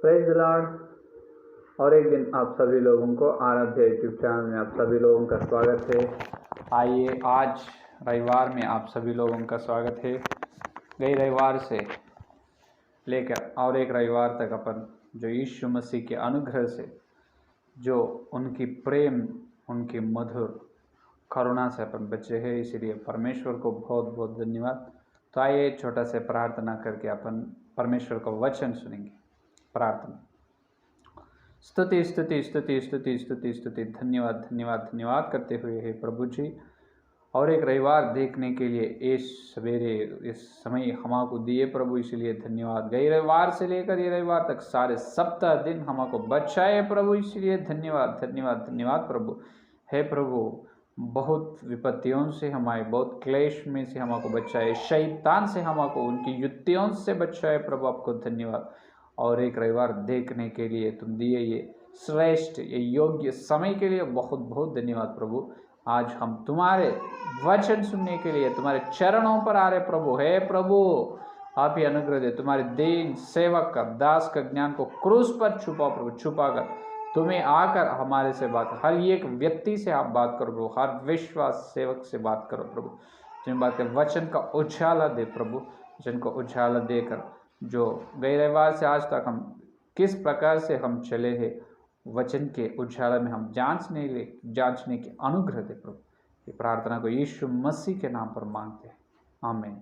Praise the Lord. और एक दिन आप सभी लोगों को आराध्य यूट्यूब चैनल में आप सभी लोगों का स्वागत है। आइए, आज रविवार में आप सभी लोगों का स्वागत है। गई रविवार से लेकर और एक रविवार तक अपन जो यीशु मसीह के अनुग्रह से, जो उनकी प्रेम, उनकी मधुर करुणा से अपन बचे हैं, इसीलिए परमेश्वर को बहुत बहुत धन्यवाद। तो आइए छोटा से प्रार्थना करके अपन परमेश्वर का वचन सुनेंगे। प्रार्थना। स्तुति स्तुति स्तुति स्तुति स्तुति स्तुति धन्यवाद धन्यवाद धन्यवाद करते हुए हे प्रभु जी, और एक रविवार देखने के लिए इस सवेरे इस समय हमको दिए प्रभु, इसलिए धन्यवाद। गए रविवार से लेकर ये रविवार तक सारे सप्ताह दिन हमको बचाए प्रभु, इसलिए धन्यवाद धन्यवाद धन्यवाद प्रभु। हे प्रभु, बहुत विपत्तियों से हमारे, बहुत क्लेश में से हमको बचाए, शैतान से हमको उनकी युक्तियों से बचाए प्रभु, आपको धन्यवाद। और एक रविवार देखने के लिए तुम दिए ये श्रेष्ठ, ये योग्य समय के लिए बहुत बहुत धन्यवाद प्रभु। आज हम तुम्हारे वचन सुनने के लिए तुम्हारे चरणों पर आ रहे प्रभु। हे प्रभु, आप ही अनुग्रह दे, तुम्हारे दीन सेवक का, दास का ज्ञान को क्रूस पर छुपाओ प्रभु, छुपाकर तुम्हें आकर हमारे से बात, हर एक व्यक्ति से आप बात करो प्रभु, हर विश्वास सेवक से बात करो प्रभु। जिन बात के वचन का उजाला दे प्रभु, वचन को उजाला देकर जो गए रविवार से आज तक हम किस प्रकार से हम चले हैं, वचन के उजाला में हम जांचने के अनुग्रह दे प्रभु। ये प्रार्थना को यीशु मसीह के नाम पर मांगते हैं, आमीन।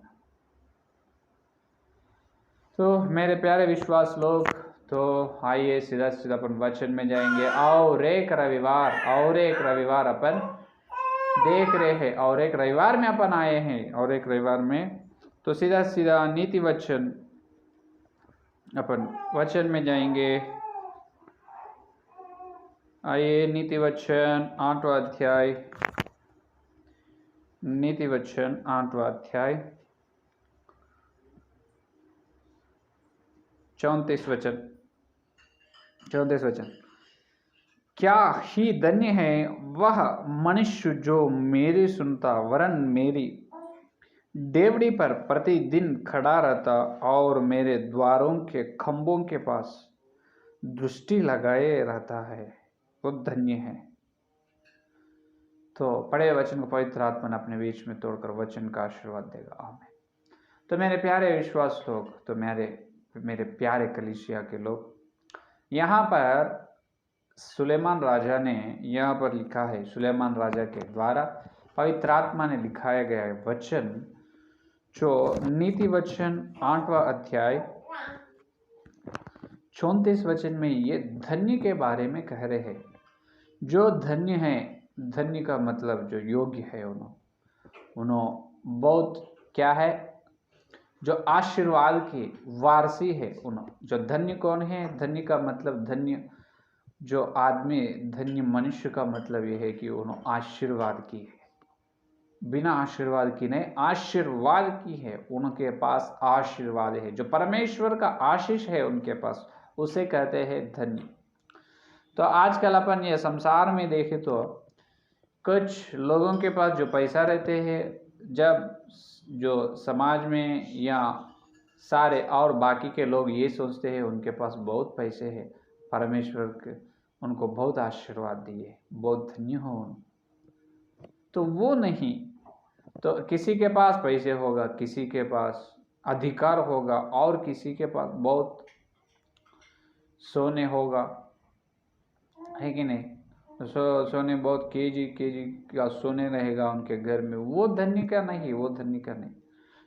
तो मेरे प्यारे विश्वास लोग, तो आइए सीधा सीधा अपन वचन में जाएंगे। और एक रविवार अपन देख रहे हैं, और एक रविवार में अपन आए हैं, और एक रविवार में तो सीधा सीधा नीति वचन अपन वचन में जाएंगे। आइए, नीति वचन 8वां अध्याय, नीति वचन 8वां अध्याय 34 वचन। क्या ही धन्य है वह मनुष्य जो मेरी सुनता, वरन मेरी डेवड़ी पर प्रतिदिन खड़ा रहता और मेरे द्वारों के खंभों के पास दृष्टि लगाए रहता है, वो धन्य है। तो पढ़े वचन को पवित्र आत्मा ने अपने बीच में तोड़कर वचन का आशीर्वाद देगा, आमीन। तो मेरे प्यारे विश्वास लोग, तो मेरे प्यारे कलीसिया के लोग, यहाँ पर सुलेमान राजा ने यहाँ पर लिखा है, सुलेमान राजा के द्वारा पवित्र आत्मा ने लिखाया गया है वचन, जो नीति वचन 8वां अध्याय 34 वचन में ये धन्य के बारे में कह रहे हैं। जो धन्य है, धन्य का मतलब जो योग्य है, उन्होंने बहुत क्या है, जो आशीर्वाद की वारसी है। जो धन्य कौन है? धन्य का मतलब, धन्य जो आदमी, धन्य मनुष्य का मतलब ये है कि उन्होंने आशीर्वाद की है, बिना आशीर्वाद की नहीं, आशीर्वाद की है। उनके पास आशीर्वाद है, जो परमेश्वर का आशीष है उनके पास, उसे कहते हैं धन्य। तो आजकल अपन ये संसार में देखें तो कुछ लोगों के पास जो पैसा रहते हैं, जब जो समाज में या सारे और बाकी के लोग ये सोचते हैं उनके पास बहुत पैसे हैं, परमेश्वर के उनको बहुत आशीर्वाद दिए, बहुत धन्य हो। तो वो नहीं, तो किसी के पास पैसे होगा, किसी के पास अधिकार होगा, और किसी के पास बहुत सोने होगा, है कि नहीं? सोने बहुत केजी का सोने रहेगा उनके घर में, वो धन्य का नहीं, वो धन्य का नहीं।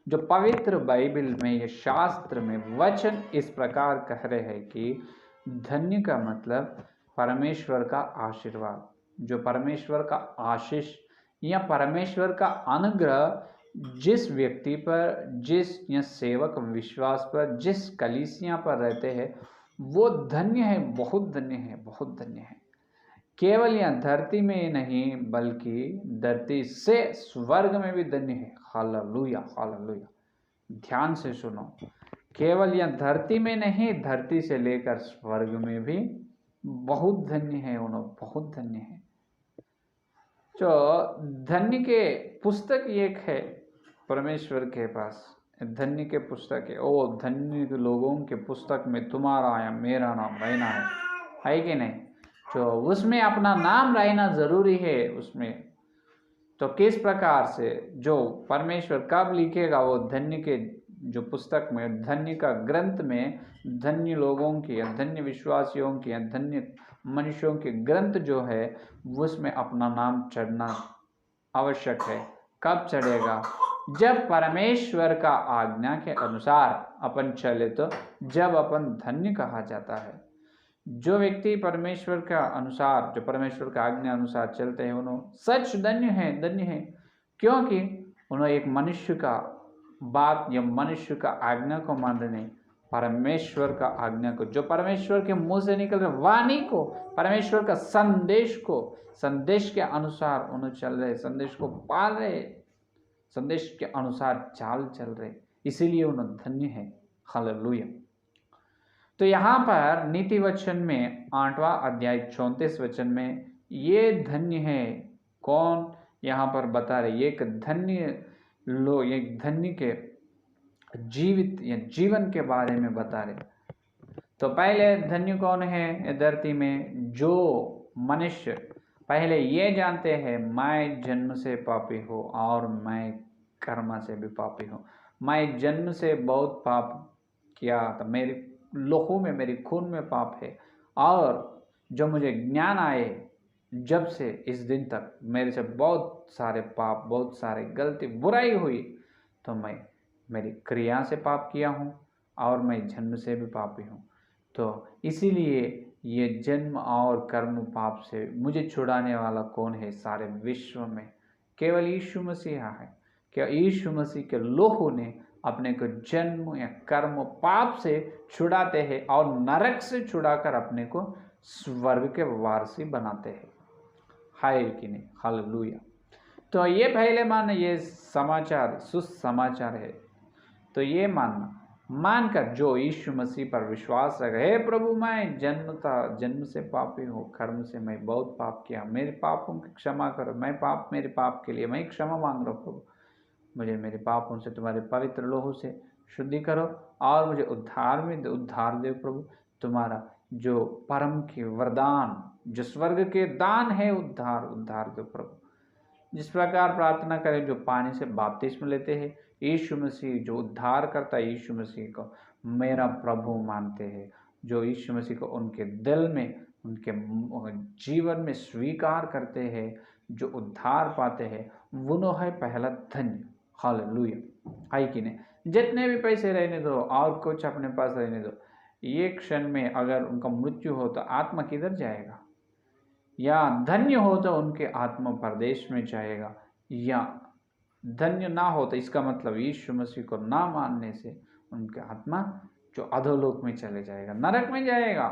जो पवित्र बाइबल में, ये शास्त्र में वचन इस प्रकार कह रहे हैं कि धन्य का मतलब परमेश्वर का आशीर्वाद, जो परमेश्वर का आशीष या परमेश्वर का अनुग्रह जिस व्यक्ति पर, जिस या सेवक विश्वास पर, जिस कलीसिया पर रहते हैं, वो धन्य है, बहुत धन्य है, बहुत धन्य है। केवल यह धरती में नहीं, बल्कि धरती से स्वर्ग में भी धन्य है। Hallelujah, hallelujah. ध्यान से सुनो, केवल यह धरती में नहीं, धरती से लेकर स्वर्ग में भी बहुत धन्य है, उन्होंने बहुत धन्य है। जो धन्य के पुस्तक एक है परमेश्वर के पास, धन्य के पुस्तक है, ओ धन्य के लोगों के पुस्तक में तुम्हारा या मेरा नाम रहना है कि नहीं। जो उसमें अपना नाम रहना जरूरी है उसमें। तो किस प्रकार से जो परमेश्वर कब लिखेगा, वो धन्य के जो पुस्तक में, धन्य का ग्रंथ में, धन्य लोगों की या धन्य विश्वासियों की या धन्य मनुष्यों के ग्रंथ जो है उसमें अपना नाम चढ़ना आवश्यक है। कब चढ़ेगा? जब परमेश्वर का आज्ञा के अनुसार अपन चले, तो जब अपन धन्य कहा जाता है। जो व्यक्ति परमेश्वर का अनुसार, जो परमेश्वर का आज्ञा अनुसार चलते हैं, उन्होंने सच धन्य है, क्योंकि उन्होंने एक मनुष्य का बात या मनुष्य का आज्ञा को मान रहे नहीं, परमेश्वर का आज्ञा को, जो परमेश्वर के मुंह से निकल रहे वाणी को, परमेश्वर का संदेश के अनुसार उन्होंने चल रहे, संदेश को पाल रहे, संदेश के अनुसार चाल चल रहे, इसीलिए उन्हें धन्य है। हालेलुया। तो यहाँ पर नीति वचन में 8वां अध्याय 34 वचन में ये धन्य है कौन यहाँ पर बता रहे, एक धन्य लोग, एक धन्य के जीवित या जीवन के बारे में बता रहे। तो पहले धन्य कौन है धरती में? जो मनुष्य पहले ये जानते हैं मैं जन्म से पापी हूँ और मैं कर्म से भी पापी हूँ। मैं जन्म से बहुत पाप किया था, मेरे लोहू में, मेरे खून में पाप है, और जो मुझे ज्ञान आए जब से इस दिन तक मेरे से बहुत सारे पाप, बहुत सारे गलती, बुराई हुई, तो मैं मेरी क्रिया से पाप किया हूँ और मैं जन्म से भी पापी हूँ। तो इसीलिए ये जन्म और कर्म पाप से मुझे छुड़ाने वाला कौन है सारे विश्व में? केवल यीशु मसीहा है। क्या यीशु मसीह के लोहू ने अपने को जन्म या कर्म पाप से छुड़ाते हैं और नरक से छुड़ाकर अपने को स्वर्ग के वारसी बनाते हैं। हाय कि नहीं? हालेलुया। तो ये पहले मानना, ये समाचार सुसमाचार है। तो ये मानकर जो यीशु मसीह पर विश्वास रखे, हे प्रभु मैं जन्म से पापी हूँ, कर्म से मैं बहुत पाप किया, मेरे पापों की क्षमा करो, मेरे पाप के लिए मैं क्षमा मांग रहा हूँ प्रभु, मुझे मेरे पापों से तुम्हारे पवित्र लोहू से शुद्धि करो और मुझे उद्धार दे प्रभु। तुम्हारा जो परम की वरदान, जो स्वर्ग के दान है, उद्धार दो प्रभु। जिस प्रकार प्रार्थना करें, जो पानी से बपतिस्मा लेते हैं, यीशु मसीह जो उद्धार करता है, यीशु मसीह को मेरा प्रभु मानते हैं, जो यीशु मसीह को उनके दिल में, उनके जीवन में स्वीकार करते हैं, जो उद्धार पाते हैं, वो है पहला धन्य। हालेलुया। है कि नहीं? जितने भी पैसे रहने दो और कुछ अपने पास रहने दो, ये क्षण में अगर उनका मृत्यु हो तो आत्मा किधर जाएगा? या धन्य हो तो उनके आत्मा परदेश में जाएगा, या धन्य ना हो तो इसका मतलब यीशु मसीह को ना मानने से उनके आत्मा जो अधोलोक में चले जाएगा, नरक में जाएगा।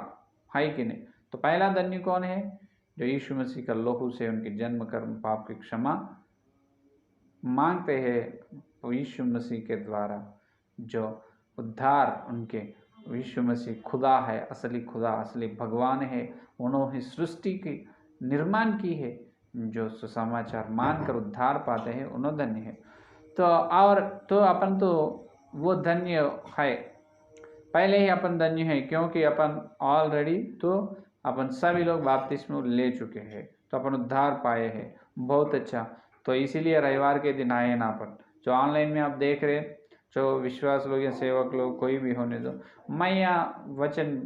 है कि नहीं? तो पहला धन्य कौन है? जो यीशु मसीह का लोहू से उनके जन्म कर्म पाप की क्षमा मांगते हैं, तो यीशु मसीह के द्वारा जो उद्धार, उनके यीशु मसीह खुदा है, असली खुदा, असली भगवान है, उन्होंने सृष्टि की निर्माण की है, जो सुसमाचार मानकर उद्धार पाते हैं उन्होंने धन्य है। तो अपन तो वो धन्य है, पहले ही अपन धन्य है, क्योंकि अपन ऑलरेडी तो अपन सभी लोग बपतिस्मा ले चुके हैं, तो अपन उद्धार पाए हैं। बहुत अच्छा। तो इसीलिए रविवार के दिन आए ना अपन, जो ऑनलाइन में आप देख रहे, जो विश्वास लोग या सेवक लोग कोई भी होने दो, मैं यहाँ वचन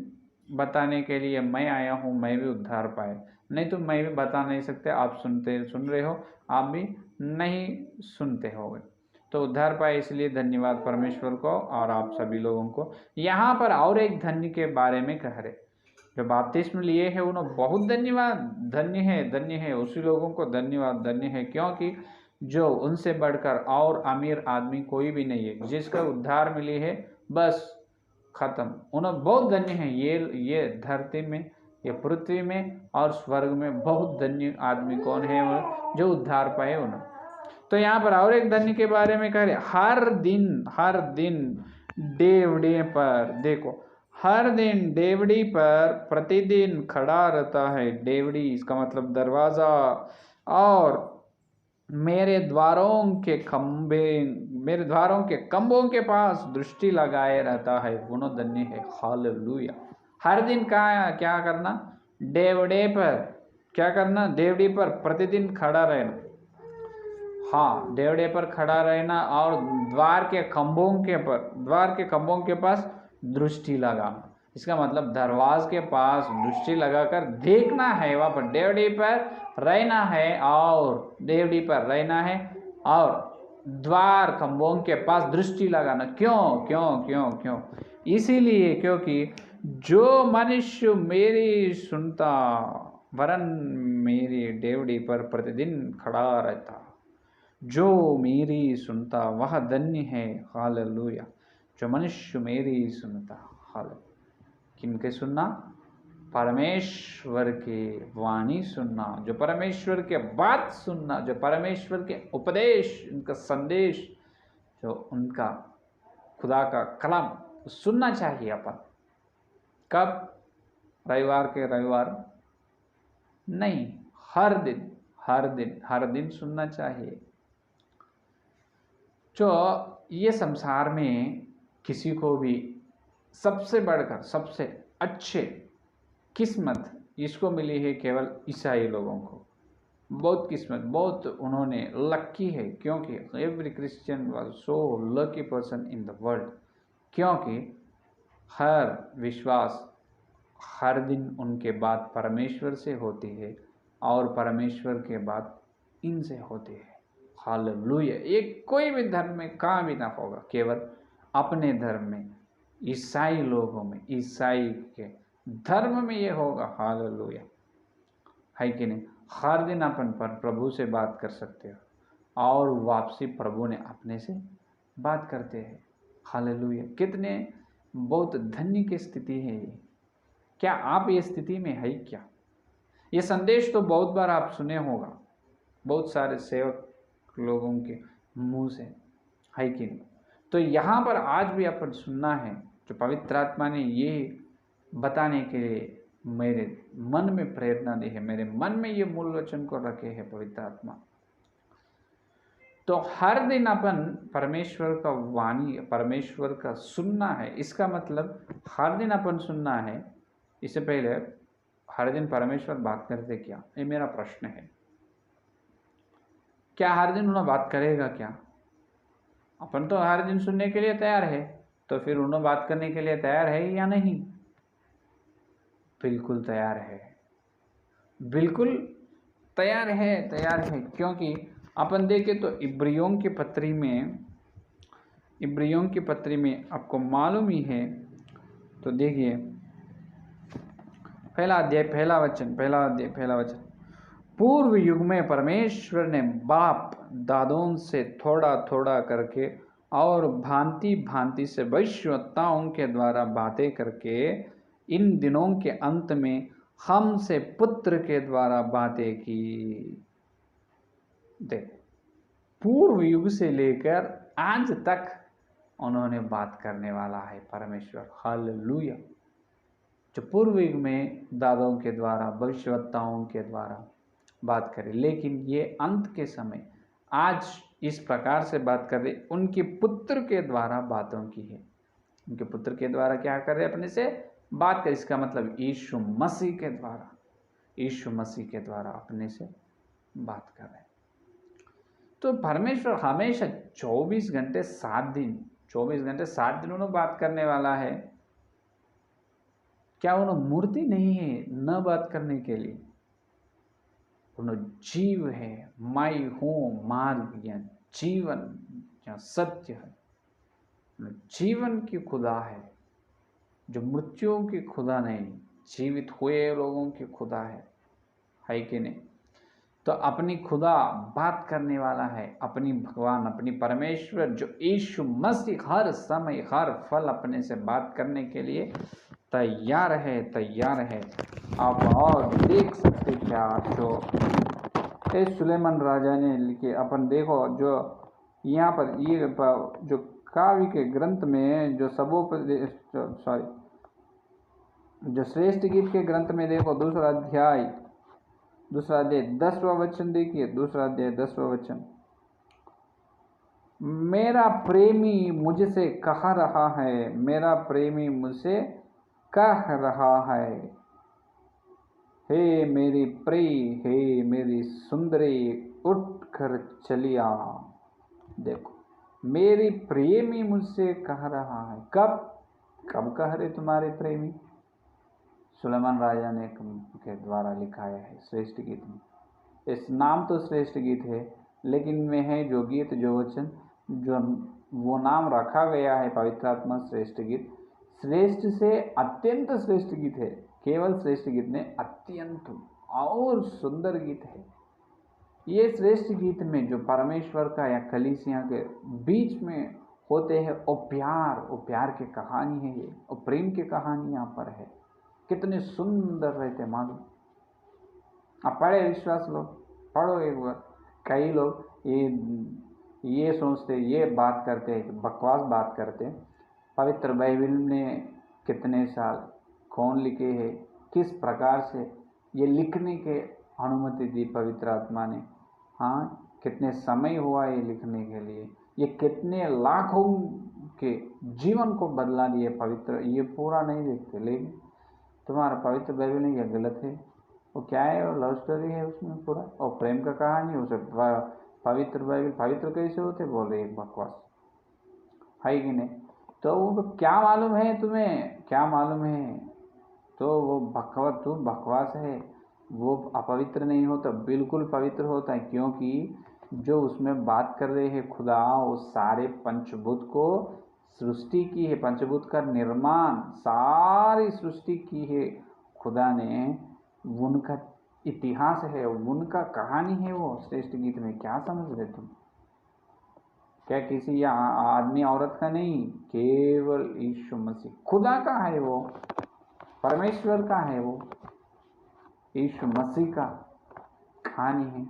बताने के लिए मैं आया हूँ, मैं भी उद्धार पाए, नहीं तो मैं भी बता नहीं सकते। आप सुन रहे हो, आप भी नहीं सुनते होगे, तो उद्धार पाए, इसलिए धन्यवाद परमेश्वर को और आप सभी लोगों को। यहाँ पर और एक धन्य के बारे में कह रहे, जो बपतिस्मा लिए है उन्हें बहुत धन्यवाद, धन्य है उसी लोगों को धन्यवाद, धन्य है, क्योंकि जो उनसे बढ़कर और अमीर आदमी कोई भी नहीं है, जिसका उद्धार मिली है, बस खत्म। उन्हें बहुत धन्य है। ये धरती में, ये पृथ्वी में और स्वर्ग में बहुत धन्य आदमी कौन है? वो जो उद्धार पाए उन्हें। तो यहाँ पर और एक धन्य के बारे में कह रहे, हर दिन डेवड़ी पर देखो, हर दिन डेवड़ी पर प्रतिदिन खड़ा रहता है। डेवड़ी इसका मतलब दरवाजा, और मेरे द्वारों के खंभों के पास दृष्टि लगाए रहता है, वो धन्य है। हालेलुया। हर दिन क्या करना? डेवड़े पर क्या करना? डेवड़ी पर प्रतिदिन खड़ा रहना। हाँ, डेवड़े पर खड़ा रहना और द्वार के खंभों के पास दृष्टि लगाना। इसका मतलब दरवाजे के पास दृष्टि लगाकर देखना है, वहाँ पर डेवड़ी पर रहना है और डेवड़ी पर रहना है और द्वार खंभों के पास दृष्टि लगाना। क्यों क्यों क्यों क्यों? इसीलिए क्योंकि जो मनुष्य मेरी सुनता वरन मेरी डेवड़ी पर प्रतिदिन खड़ा रहता, जो मेरी सुनता वह धन्य है। हालेलुया। जो मनुष्य मेरी सुनता, हालेलुया। किनके सुनना? परमेश्वर के वाणी सुनना, जो परमेश्वर के बात सुनना, जो परमेश्वर के उपदेश, उनका संदेश, जो उनका खुदा का कलाम सुनना चाहिए अपन। कब? रविवार के रविवार नहीं, हर दिन सुनना चाहिए। जो ये संसार में किसी को भी सबसे बढ़कर सबसे अच्छे किस्मत इसको मिली है केवल ईसाई लोगों को। बहुत किस्मत, बहुत उन्होंने लकी है, क्योंकि every Christian was so lucky person in the world. क्योंकि हर विश्वास हर दिन उनके बात परमेश्वर से होती है और परमेश्वर के बात इनसे होती है। हालेलुया। ये कोई भी धर्म में कहाँ भी ना होगा, केवल अपने धर्म में, ईसाई लोगों में, ईसाई के धर्म में ये होगा। हालेलुया, है कि नहीं? हर दिन अपन पर प्रभु से बात कर सकते हो और वापसी प्रभु ने अपने से बात करते हैं। हालेलुया। कितने बहुत धन्य की स्थिति है ये। क्या आप ये स्थिति में है क्या? ये संदेश तो बहुत बार आप सुने होगा, बहुत सारे सेवक लोगों के मुंह से, है कि नहीं? तो यहाँ पर आज भी अपन सुनना है, जो पवित्र आत्मा ने ये बताने के लिए मेरे मन में प्रेरणा दी है, मेरे मन में ये मूल वचन को रखे है पवित्र आत्मा। तो हर दिन अपन परमेश्वर का वाणी, परमेश्वर का सुनना है। इसका मतलब हर दिन अपन सुनना है। इससे पहले हर दिन परमेश्वर बात करते क्या? ये मेरा प्रश्न है। क्या हर दिन उन्हें बात करेगा क्या? अपन तो हर दिन सुनने के लिए तैयार है, तो फिर उन्हें बात करने के लिए तैयार है या नहीं? बिल्कुल तैयार है, बिल्कुल तैयार है। क्योंकि अपन देखें तो इब्रियों की पत्री में आपको मालूम ही है। तो देखिए पहला वचन। पूर्व युग में परमेश्वर ने बाप दादों से थोड़ा थोड़ा करके और भांति भांति से भविष्यवक्ताओं के द्वारा बातें करके इन दिनों के अंत में हमसे पुत्र के द्वारा बातें की। देख, पूर्व युग से लेकर आज तक उन्होंने बात करने वाला है परमेश्वर। हालेलुया। जो पूर्व युग में दादों के द्वारा, भविष्यवक्ताओं के द्वारा बात करें, लेकिन ये अंत के समय आज इस प्रकार से बात कर रहे, उनके पुत्र के द्वारा बातों की है। उनके पुत्र के द्वारा क्या कर रहे? अपने से बात कर। इसका मतलब यीशु मसीह के द्वारा अपने से बात कर रहे। तो परमेश्वर हमेशा 24 घंटे 7 दिन उन्हें बात करने वाला है। क्या उन्हें मूर्ति नहीं है न बात करने के लिए? उन्हें जीव है। मैं हूँ मार्ग या जीवन या सत्य है। जीवन की खुदा है, जो मृत्युओं की खुदा नहीं, जीवित हुए लोगों की खुदा है कि नहीं? तो अपनी खुदा बात करने वाला है, अपनी भगवान, अपनी परमेश्वर, जो यीशु मसीह हर समय हर फल अपने से बात करने के लिए तैयार है। आप और देख सकते क्या, जो सुलेमान राजा ने लिखे, अपन देखो जो यहाँ पर ये जो काव्य के ग्रंथ में जो जो श्रेष्ठ गीत के ग्रंथ में देखो, दूसरा अध्याय दूसरा अध्याय 10वां वचन देखिए, दूसरा अध्याय 10वां वचन। मेरा प्रेमी मुझसे कह रहा है, मेरा प्रेमी मुझसे कह रहा है, हे मेरी प्रिय, हे मेरी सुंदरी, उठ कर चलिया। देखो, मेरी प्रेमी मुझसे कह रहा है। कब कब कह रहे तुम्हारे प्रेमी? सुलेमान राजा ने के द्वारा लिखाया है श्रेष्ठ गीत में। इस नाम तो श्रेष्ठ गीत है, लेकिन में है जो गीत, जो वचन, जो वो नाम रखा गया है पवित्र आत्मा श्रेष्ठ गीत, श्रेष्ठ से अत्यंत श्रेष्ठ गीत है। केवल श्रेष्ठ गीत ने अत्यंत और सुंदर गीत है। ये श्रेष्ठ गीत में जो परमेश्वर का या कलीसिया के बीच में होते हैं, वो प्यार की कहानी है, ये और प्रेम की कहानी यहाँ पर है। कितने सुंदर रहते मालूम। आप पढ़े विश्वास लोग, पढ़ो एक बार। कई लोग ये सोचते, ये बात करते, बकवास बात करते, पवित्र बाइबल ने कितने साल, कौन लिखे हैं, किस प्रकार से ये लिखने के अनुमति दी पवित्र आत्मा ने। हाँ, कितने समय हुआ ये लिखने के लिए, ये कितने लाखों के जीवन को बदला दिए पवित्र, ये पूरा नहीं देखते। लेकिन तुम्हारा पवित्र बाइबल नहीं, यह गलत है। वो क्या है? वो लव स्टोरी है उसमें पूरा, और प्रेम का कहानी। उसे पवित्र बाइबल पवित्र कैसे होते बोल रहे, एक बकवास है कि नहीं? तो वो क्या मालूम है तुम्हें, क्या मालूम है? तो वो बकवास है, वो अपवित्र नहीं होता, बिल्कुल पवित्र होता है। क्योंकि जो उसमें बात कर रहे हैं खुदा, वो सारे पंचभूत को सृष्टि की है, पंचभूत का निर्माण, सारी सृष्टि की है खुदा ने। उनका इतिहास है, उनका कहानी है वो श्रेष्ठ गीत में। क्या समझ रहे तुम? क्या किसी आदमी औरत का नहीं, केवल यीशु मसीह खुदा का है, वो परमेश्वर का है, वो यीशु मसीह का कहानी है।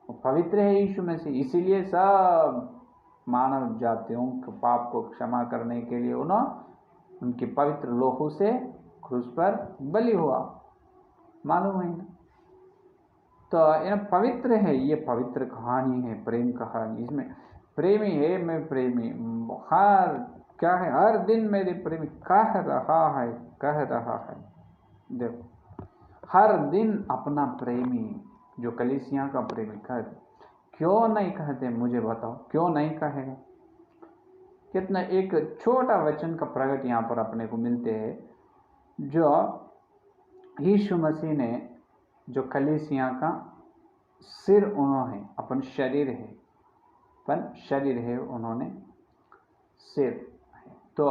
वो पवित्र है यीशु मसीह, इसीलिए सब मानव जातियों के पाप को क्षमा करने के लिए उन्होंने उनके पवित्र लोहू से क्रूस पर बलि हुआ, मालूम है ना? तो यह पवित्र है, ये पवित्र कहानी है, प्रेम कहानी। इसमें प्रेमी है, मैं प्रेमी, हर क्या है, हर दिन मेरे प्रेमी कह रहा है, कह रहा है। देखो, हर दिन अपना प्रेमी, जो कलीसिया का प्रेमी कह, क्यों नहीं कहते? मुझे बताओ, क्यों नहीं कहेगा? कितना एक छोटा वचन का प्रकट यहाँ पर अपने को मिलते हैं, जो यीशु मसीह ने, जो कलीसिया का सिर उन्होंने, अपन शरीर है, अपन शरीर है, उन्होंने सिर है। तो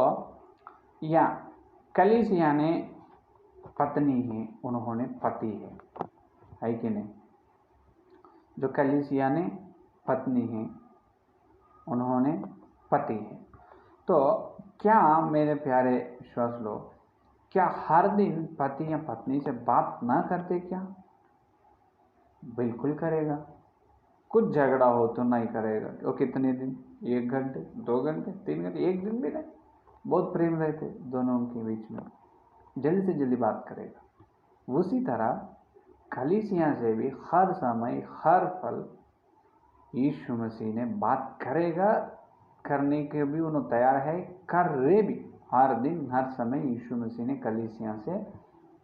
या कलीसिया ने पत्नी है, उन्होंने पति है कि नहीं? जो कलीसिया ने पत्नी है, उन्होंने पति है। तो क्या मेरे प्यारे विश्वास लोग, क्या हर दिन पति या पत्नी से बात ना करते क्या? बिल्कुल करेगा। कुछ झगड़ा हो तो नहीं करेगा। वो कितने दिन? 1 घंटे, 2 घंटे, 3 घंटे, 1 दिन भी नहीं। बहुत प्रेम रहते दोनों के बीच में, जल्दी से जल्दी बात करेगा। उसी तरह कलीसिया से भी हर समय, हर पल यीशु मसीह ने बात करेगा, करने के भी उन्होंने तैयार है, कर रहे भी। हर दिन, हर समय यीशु मसीह ने कलीसिया से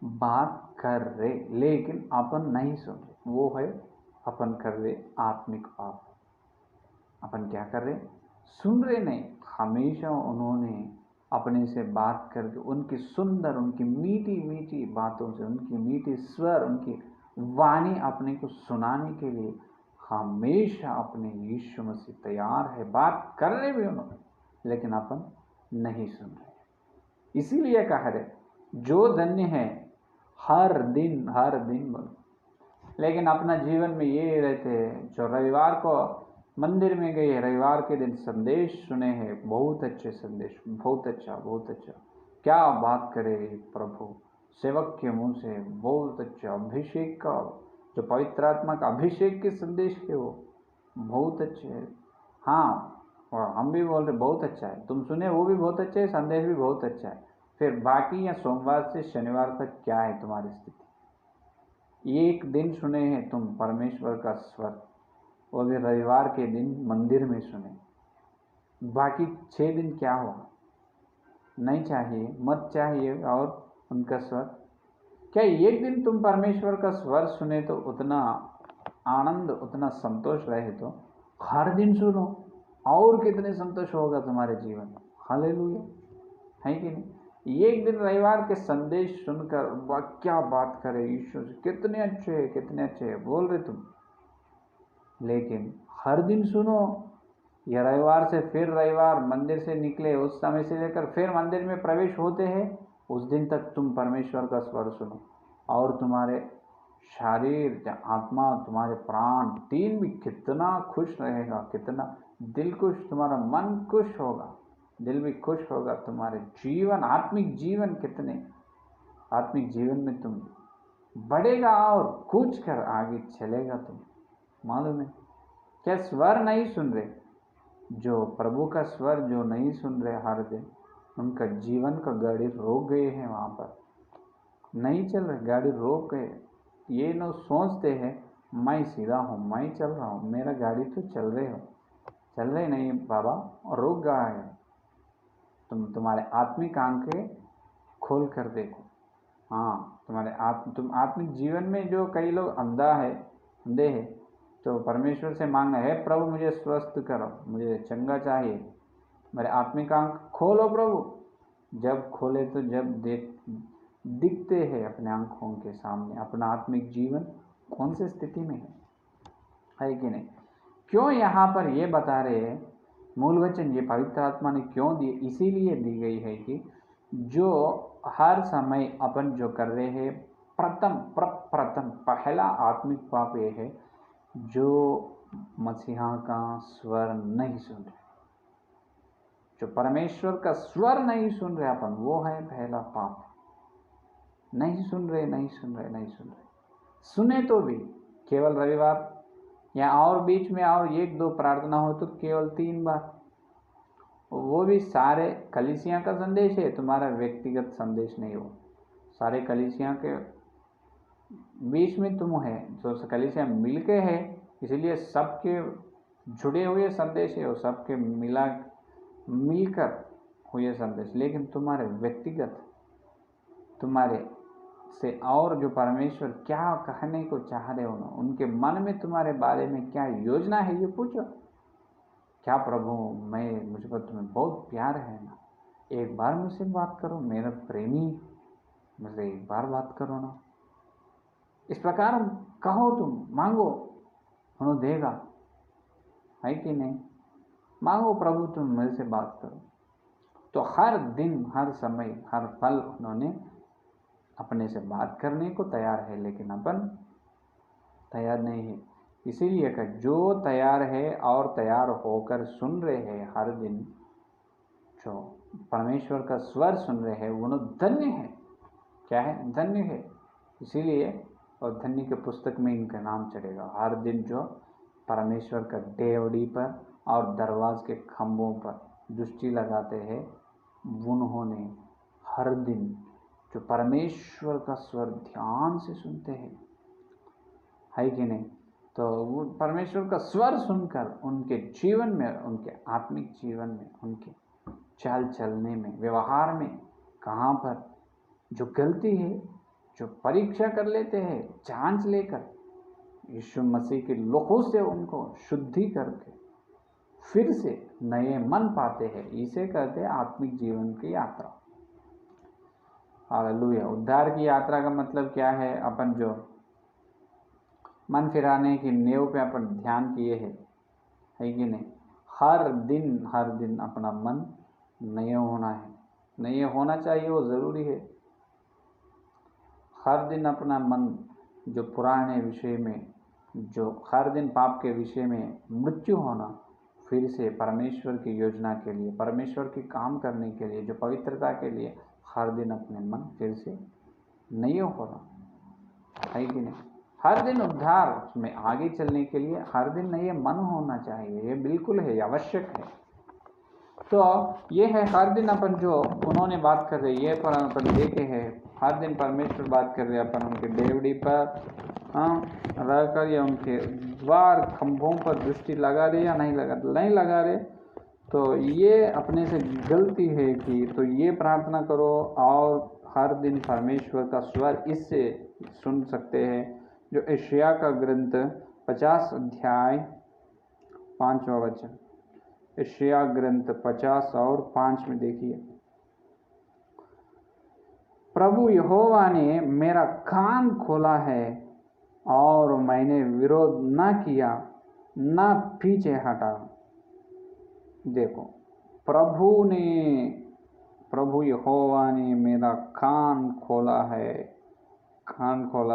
बात कर रहे, लेकिन अपन नहीं सुन रहे। वो है अपन कर रहे आत्मिक पाप। अपन क्या कर रहे? सुन रहे नहीं। हमेशा उन्होंने अपने से बात करके, उनकी सुंदर, उनकी मीठी मीठी बातों से, उनकी मीठी स्वर, उनकी वाणी अपने को सुनाने के लिए हमेशा अपने यीशु मसीह तैयार है। बात कर रहे भी उन्होंने, लेकिन अपन नहीं सुन रहे। इसीलिए कह रहे, जो धन्य है हर दिन, हर दिन बोलो। लेकिन अपना जीवन में ये रहते हैं, जो रविवार को मंदिर में गए, रविवार के दिन संदेश सुने हैं, बहुत अच्छे संदेश, बहुत अच्छा, बहुत अच्छा, क्या बात करे प्रभु सेवक के मुंह से, बहुत अच्छा अभिषेक का, जो पवित्र आत्मा का अभिषेक के संदेश है, वो बहुत अच्छे है। हाँ, और हम भी बोल रहे बहुत अच्छा है, तुम सुने वो भी बहुत अच्छा है, संदेश भी बहुत अच्छा है। फिर बाकी या सोमवार से शनिवार तक क्या है तुम्हारी स्थिति? एक दिन सुने हैं तुम परमेश्वर का स्वर, वो भी रविवार के दिन मंदिर में सुने, बाकी 6 दिन क्या हुआ? नहीं चाहिए, मत चाहिए और उनका स्वर। क्या एक दिन तुम परमेश्वर का स्वर सुने तो उतना आनंद, उतना संतोष रहे तो हर दिन सुनो, और कितने संतोष होगा तुम्हारे जीवन में। हालेलुया, है कि नहीं? एक दिन रविवार के संदेश सुनकर वाह क्या बात करे ईश्वर, कितने अच्छे है, कितने अच्छे है बोल रहे तुम, लेकिन हर दिन सुनो, या रविवार से फिर रविवार मंदिर से निकले उस समय से लेकर फिर मंदिर में प्रवेश होते हैं उस दिन तक तुम परमेश्वर का स्वर सुनो, और तुम्हारे शरीर, आत्मा, तुम्हारे प्राण, तीन भी कितना खुश रहेगा, कितना दिल खुश, तुम्हारा मन खुश होगा, दिल भी खुश होगा, तुम्हारे जीवन, आत्मिक जीवन, कितने आत्मिक जीवन में तुम बढ़ेगा और कूच कर आगे चलेगा तुम। मालूम है क्या? स्वर नहीं सुन रहे, जो प्रभु का स्वर जो नहीं सुन रहे हर दिन, उनका जीवन का गाड़ी रोक गए हैं, वहाँ पर नहीं चल रहे, गाड़ी रोक गए। ये न सोचते हैं मैं सीधा हूँ, मैं चल रहा हूँ, मेरा गाड़ी तो चल रहे नहीं बाबा, रोक गया है। तुम्हारे आत्मिक आंखें खोल कर देखो। हाँ, तुम आत्मिक जीवन में जो कई लोग अंधे हैं, तो परमेश्वर से मांगना है, प्रभु मुझे स्वस्थ करो, मुझे चंगा चाहिए, मेरे आत्मिक आंख खोलो प्रभु। जब खोले तो जब दिखते हैं अपने आंखों के सामने अपना आत्मिक जीवन कौन सी स्थिति में है कि नहीं? क्यों यहाँ पर ये बता रहे हैं, मूल वचन ये पवित्र आत्मा ने क्यों दी? इसीलिए दी गई है कि जो हर समय अपन जो कर रहे हैं, प्रथम पहला आत्मिक पाप ये है जो मसीहा का स्वर नहीं सुन रहे, जो परमेश्वर का स्वर नहीं सुन रहे अपन, वो है पहला पाप। नहीं सुन रहे। सुने तो भी केवल रविवार, या और बीच में और 1-2 प्रार्थना हो तो केवल 3 बार, वो भी सारे कलीसिया का संदेश है, तुम्हारा व्यक्तिगत संदेश नहीं हो। सारे कलीसिया के बीच में तुम है, जो कलीसिया मिलके है, इसलिए सबके जुड़े हुए संदेश है, और सबके मिलकर हुए संदेश। लेकिन तुम्हारे व्यक्तिगत, तुम्हारे से और जो परमेश्वर क्या कहने को चाह रहे हो, उनके मन में तुम्हारे बारे में क्या योजना है, ये पूछो। क्या प्रभु मुझ पर तुम्हें बहुत प्यार है ना, एक बार मुझसे बात करो, मेरा प्रेमी, मुझसे एक बार बात करो ना। इस प्रकार कहो, तुम मांगो, उन्होंने देगा, है कि नहीं? मांगो प्रभु तुम मेरे से बात करो। तो हर दिन, हर समय, हर पल उन्होंने अपने से बात करने को तैयार है, लेकिन अपन तैयार नहीं है। इसीलिए कि जो तैयार है और तैयार होकर सुन रहे हैं हर दिन, जो परमेश्वर का स्वर सुन रहे हैं, वो धन्य है। क्या है? धन्य है। इसीलिए और धन्य के पुस्तक में इनका नाम चढ़ेगा। हर दिन जो परमेश्वर का डेवड़ी पर और दरवाज के खंभों पर दृष्टि लगाते हैं, उन्होंने हर दिन जो परमेश्वर का स्वर ध्यान से सुनते हैं, है कि नहीं? तो वो परमेश्वर का स्वर सुनकर उनके जीवन में, उनके आत्मिक जीवन में, उनके चाल चलने में, व्यवहार में कहाँ पर जो गलती है, जो परीक्षा कर लेते हैं, जांच लेकर यीशु मसीह के लहू से उनको शुद्धि करके फिर से नए मन पाते हैं। इसे कहते हैं आत्मिक जीवन की यात्रा। हालेलुया। उद्धार की यात्रा का मतलब क्या है? अपन जो मन फिराने की नेव पे अपन ध्यान किए है कि नहीं? हर दिन अपना मन नया होना है, नया होना चाहिए, वो ज़रूरी है। हर दिन अपना मन जो पुराने विषय में, जो हर दिन पाप के विषय में मृत्यु होना, फिर से परमेश्वर की योजना के लिए, परमेश्वर के काम करने के लिए, जो पवित्रता के लिए, हर दिन अपने मन फिर से नया होना, है कि नहीं? हर दिन उद्धार में आगे चलने के लिए हर दिन नए मन होना चाहिए। ये बिल्कुल है, आवश्यक है। तो ये है हर दिन अपन जो उन्होंने बात कर रहे ये पर अपन देखे हैं, हर दिन परमेश्वर बात कर रहे अपन उनके डेवड़ी पर रहकर या उनके द्वार खंभों पर दृष्टि लगा रहे या नहीं लगा रहे। तो ये अपने से गलती है कि तो ये प्रार्थना करो और हर दिन परमेश्वर का स्वर इससे सुन सकते हैं, जो यशायाह का ग्रंथ 50 अध्याय 5वां वचन, यशायाह ग्रंथ 50 और 5 में देखिए, प्रभु यहोवा ने मेरा कान खोला है और मैंने विरोध न किया न पीछे हटा। देखो, प्रभु यहोवा ने मेरा कान खोला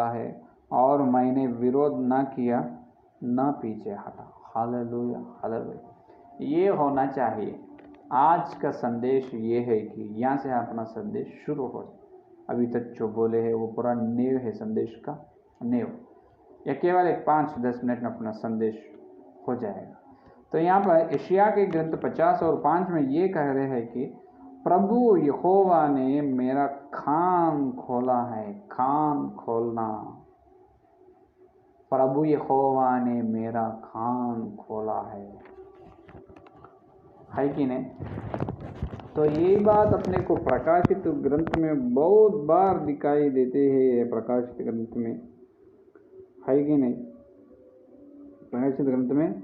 है और मैंने विरोध न किया न पीछे हटा। Hallelujah, hallelujah. ये होना चाहिए। आज का संदेश ये है कि यहाँ से अपना संदेश शुरू हो जाए। अभी तक जो बोले है वो पूरा नींव है, संदेश का नींव। या केवल एक 5-10 मिनट में अपना संदेश हो जाएगा। तो यहाँ पर यशायाह के ग्रंथ 50 और 5 में ये कह रहे हैं कि प्रभु यहोवा ने मेरा कान खोला है। कान खोलना, प्रभु यहोवा ने मेरा कान खोला है कि नहीं? तो ये बात अपने को प्रकाशित ग्रंथ में बहुत बार दिखाई देते हैं। प्रकाशित ग्रंथ में है कि नहीं? प्रकाशित ग्रंथ में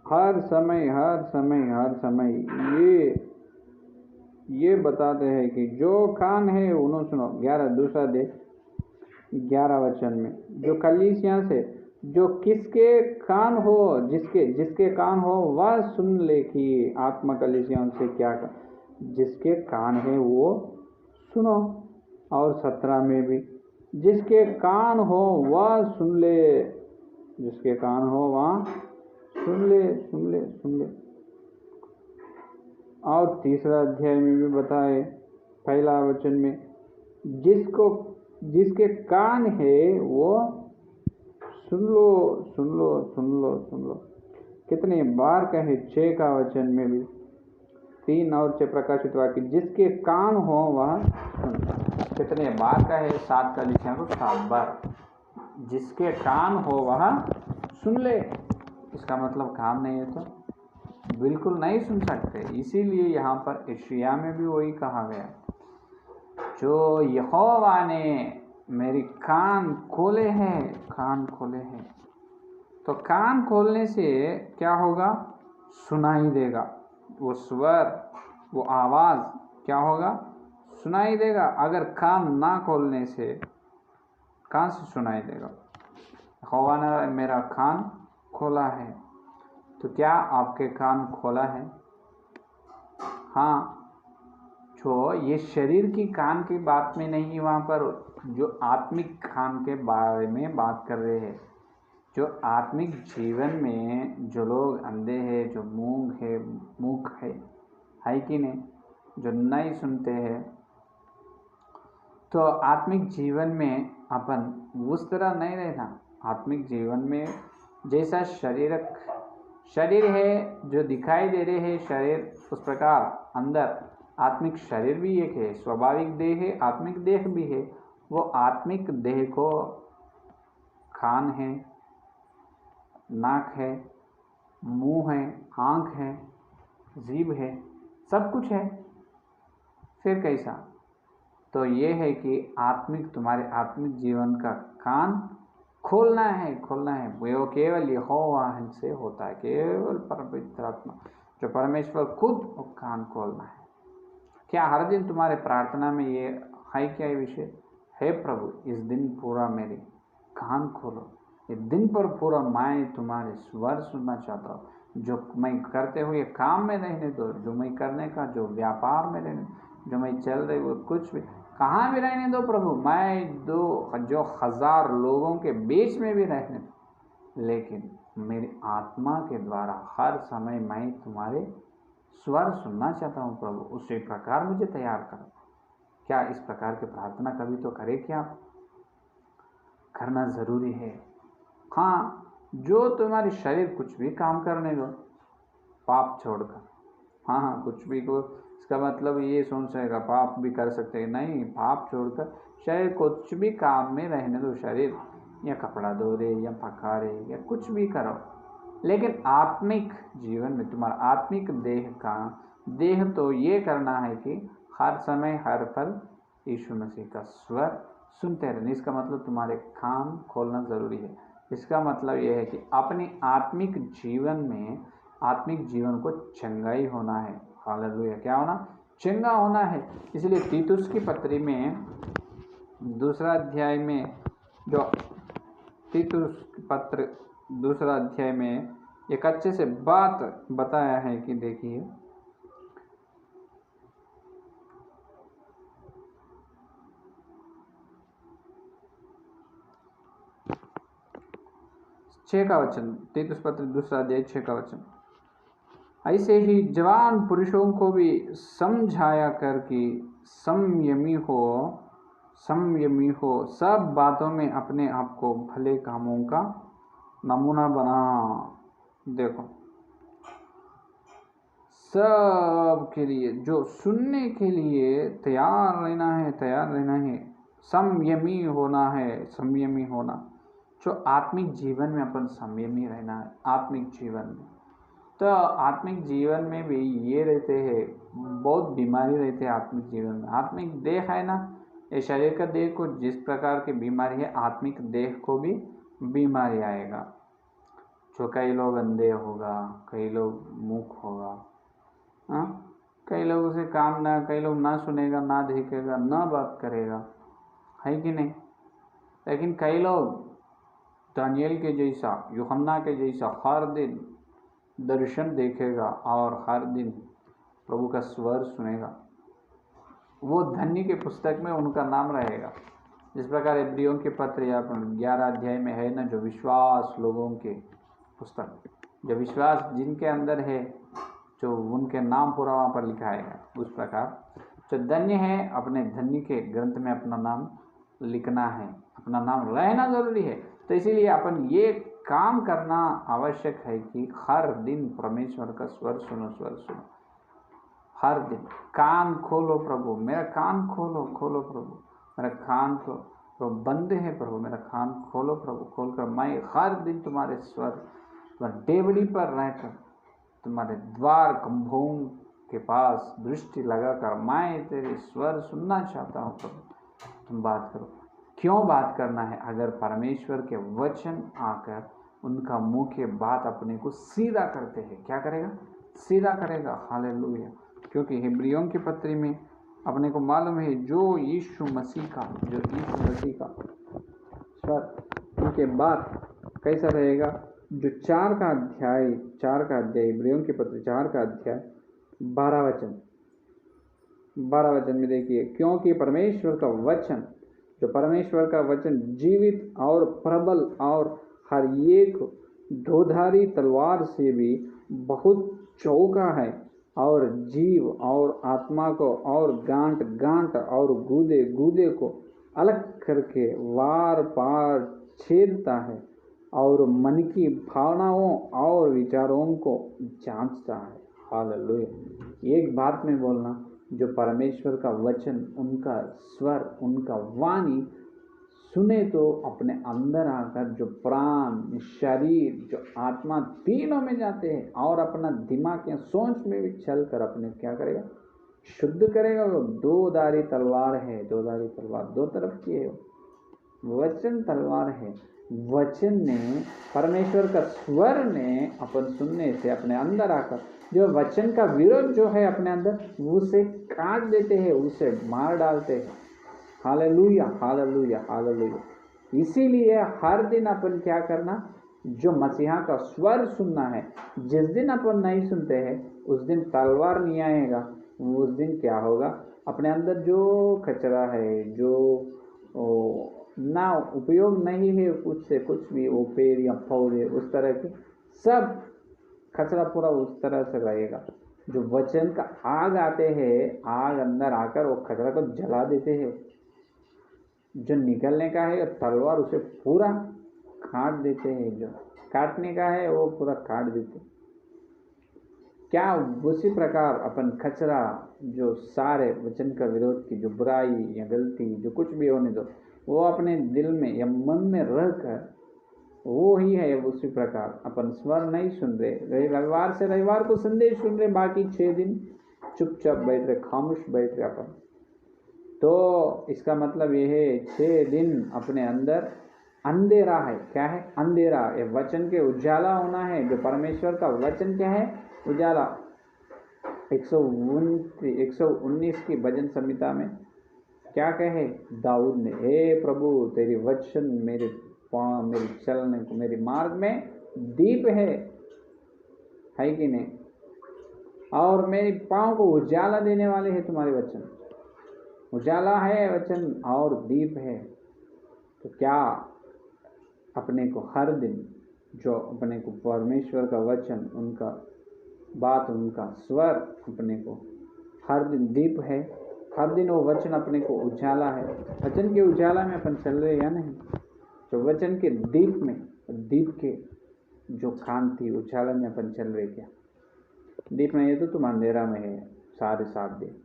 हर समय ये बताते हैं कि जो कान है उन्होंने सुनो। 11 वचन में जो कलीसिया से जो किसके कान हो, जिसके कान हो वह सुन ले कि आत्मा कलीसिया से क्या कर, जिसके कान है वो सुनो। और 17 में भी जिसके कान हो वह सुन ले, जिसके कान हो वह सुन ले। और 3 अध्याय में भी बताए 1 वचन में जिसके कान है वो सुन लो। कितने बार कहे? 6 का वचन में भी 3 और 6 प्रकाशित वाक्य, जिसके कान हो वह सुन। कितने बार कहे? 7 का लिखा को 7 बार, जिसके कान हो वह सुन ले। इसका मतलब काम नहीं है तो बिल्कुल नहीं सुन सकते। इसीलिए यहाँ पर यशायाह में भी वही कहा गया, जो यहोवा ने मेरी कान खोले हैं। तो कान खोलने से क्या होगा? सुनाई देगा। वो स्वर, वो आवाज़ क्या होगा? सुनाई देगा। अगर कान ना खोलने से कहाँ से सुनाई देगा? यहोवा ने मेरा कान खोला है। तो क्या आपके कान खोला है? हाँ, जो ये शरीर की कान की बात में नहीं, वहाँ पर जो आत्मिक कान के बारे में बात कर रहे हैं। जो आत्मिक जीवन में जो लोग अंधे हैं, जो मूक है कि नहीं, जो नहीं सुनते हैं, तो आत्मिक जीवन में अपन उस तरह नहीं रहना। आत्मिक जीवन में जैसा शरीर है जो दिखाई दे रहे हैं शरीर, उस प्रकार अंदर आत्मिक शरीर भी एक है। स्वाभाविक देह है, आत्मिक देह भी है। वो आत्मिक देह को कान है, नाक है, मुंह है, आँख है, जीभ है, सब कुछ है। फिर कैसा? तो ये है कि तुम्हारे आत्मिक जीवन का कान खोलना है। वो केवल यहोवा से होता है, केवल पवित्र आत्मा जो परमेश्वर खुद वो कान खोलना है। क्या हर दिन तुम्हारे प्रार्थना में ये है क्या विषय है? प्रभु इस दिन पूरा मेरे कान खोलो, ये दिन पर पूरा मैं तुम्हारे स्वर सुनना चाहता हूँ। जो मैं करते हुए काम में रहने दो, जो मैं करने का जो व्यापार में रहने, जो मैं चल रही वो कुछ भी कहाँ भी रहने दो प्रभु। मैं जो 1000 लोगों के बीच में भी रहने दो, लेकिन मेरी आत्मा के द्वारा हर समय मैं तुम्हारे स्वर सुनना चाहता हूँ प्रभु। उसी प्रकार मुझे तैयार करो। क्या इस प्रकार की प्रार्थना कभी तो करे? क्या करना ज़रूरी है? हाँ, जो तुम्हारी शरीर कुछ भी काम करने दो, पाप छोड़कर हाँ हाँ, कुछ भी को इसका मतलब ये सोच रहेगा पाप भी कर सकते हैं, नहीं, पाप छोड़कर शरीर कुछ भी काम में रहने दो, शरीर या कपड़ा धो रहे या पका रहे या कुछ भी करो, लेकिन आत्मिक जीवन में तुम्हारा आत्मिक देह तो ये करना है कि हर समय हर पल यीशु मसीह का स्वर सुनते रहना। इसका मतलब तुम्हारे कान खोलना ज़रूरी है। इसका मतलब यह है कि अपने आत्मिक जीवन को चंगाई होना है। हालेलुया, क्या होना? चंगा होना है। इसलिए तीतुस की पत्री में दूसरा अध्याय में, जो तीतुस पत्र दूसरा अध्याय में एक अच्छे से बात बताया है कि देखिए, छः का वचन, तीतुस पत्र दूसरा अध्याय 6 का वचन, ऐसे ही जवान पुरुषों को भी समझाया कर कि संयमी हो, सब बातों में अपने आप को भले कामों का नमूना बना। देखो, सब के लिए जो सुनने के लिए तैयार रहना है, संयमी होना। जो आत्मिक जीवन में अपन संयमी रहना है, आत्मिक जीवन में। तो आत्मिक जीवन में भी ये रहते हैं, बहुत बीमारी रहते हैं आत्मिक जीवन में। आत्मिक देह है ना, ये शरीर का देह को जिस प्रकार की बीमारी है, आत्मिक देह को भी बीमारी आएगा। जो कई लोग अंधे होगा, कई लोग मूक होगा, कई लोगों से काम ना, कई लोग ना सुनेगा, ना देखेगा, ना बात करेगा, है कि नहीं? लेकिन कई लोग दानियल के जैसा, यूहन्ना के जैसा हर दिन दर्शन देखेगा और हर दिन प्रभु का स्वर सुनेगा, वो धन्य के पुस्तक में उनका नाम रहेगा। जिस प्रकार इब्रियों के पत्र या 11 अध्याय में है ना, जो विश्वास लोगों के पुस्तक, जो विश्वास जिनके अंदर है, जो उनके नाम पूरा वहाँ पर लिखा है, उस प्रकार जो धन्य है, अपने धन्य के ग्रंथ में अपना नाम लिखना है, अपना नाम रहना जरूरी है। तो इसीलिए अपन ये काम करना आवश्यक है कि हर दिन परमेश्वर का स्वर सुनो। हर दिन कान खोलो प्रभु, मेरा कान खोलो प्रभु, मेरा कान तो बंद है प्रभु, मेरा कान खोलो प्रभु, खोलकर मैं हर दिन तुम्हारे स्वर डेवड़ी पर रहकर, तुम्हारे द्वार खंभों के पास दृष्टि लगाकर मैं तेरे स्वर सुनना चाहता हूँ प्रभु। तुम बात करो। क्यों बात करना है? अगर परमेश्वर के वचन आकर उनका मुंह के बात अपने को सीधा करते हैं, क्या करेगा? सीधा करेगा। हालेलुया। क्योंकि इब्रियों की पत्री में अपने को मालूम है, जो यीशु मसीह का स्वर उनके बात कैसा रहेगा। जो 4 का अध्याय इब्रियों की पत्री 4 का अध्याय 12 वचन में देखिए, क्योंकि परमेश्वर का वचन जीवित और प्रबल और हर एक दोधारी तलवार से भी बहुत चौका है, और जीव और आत्मा को और गांठ और गूदे को अलग करके वार पार छेदता है, और मन की भावनाओं और विचारों को जांचता है। हालेलुया। एक बात में बोलना, जो परमेश्वर का वचन, उनका स्वर, उनका वाणी सुने तो अपने अंदर आकर जो प्राण, शरीर, जो आत्मा तीनों में जाते हैं, और अपना दिमाग या सोच में भी चल कर अपने क्या करेगा? शुद्ध करेगा। वो 2 धारी तलवार है, 2 धारी तलवार 2 तरफ की है। वचन तलवार है। वचन ने, परमेश्वर का स्वर ने अपन सुनने से अपने अंदर आकर जो वचन का विरोध जो है अपने अंदर, उसे काट देते हैं, उसे मार डालते हैं। Hallelujah, hallelujah, hallelujah. इसीलिए हर दिन अपन क्या करना? जो मसीहा का स्वर सुनना है। जिस दिन अपन नहीं सुनते हैं, उस दिन तलवार नहीं आएगा। उस दिन क्या होगा? अपने अंदर जो कचरा है, जो ना उपयोग नहीं है, उससे कुछ भी, वो पेड़ या पौधे, उस तरह के सब कचरा पूरा उस तरह से रहेगा। जो वचन का आग आते हैं, आग अंदर आकर वो कचरा को जला देते हैं। जो निकलने का है तलवार उसे पूरा काट देते हैं, जो काटने का है वो पूरा काट देते। क्या उसी प्रकार अपन कचरा जो सारे वचन का विरोध की जो बुराई या गलती जो कुछ भी होने दो, वो अपने दिल में या मन में रहकर वो ही है। उसी प्रकार अपन स्वर नहीं सुन रहे, रविवार से रविवार को संदेश सुन रहे, बाकी 6 दिन चुपचाप बैठ रहे, खामोश बैठ रहे अपन। तो इसका मतलब ये है 6 दिन अपने अंदर अंधेरा है। क्या है? अंधेरा। ये वचन के उजाला होना है। जो परमेश्वर का वचन क्या है? उजाला। 119 की भजन संहिता में क्या कहे दाऊद ने? हे प्रभु तेरी वचन मेरे चलने को, मेरे मार्ग में दीप है कि नहीं? और मेरे पाँव को उजाला देने वाले हैं तुम्हारे वचन। उजाला है वचन और दीप है। तो क्या अपने को हर दिन जो अपने को परमेश्वर का वचन, उनका बात, उनका स्वर अपने को हर दिन दीप है, हर दिन वो वचन अपने को उजाला है। वचन के उजाला में अपन चल रहे या नहीं? जो वचन के दीप में, दीप के जो कांति उजाला में अपन चल रहे क्या? दीप में ये तो तुम अंधेरा में है सारे 7 दिन।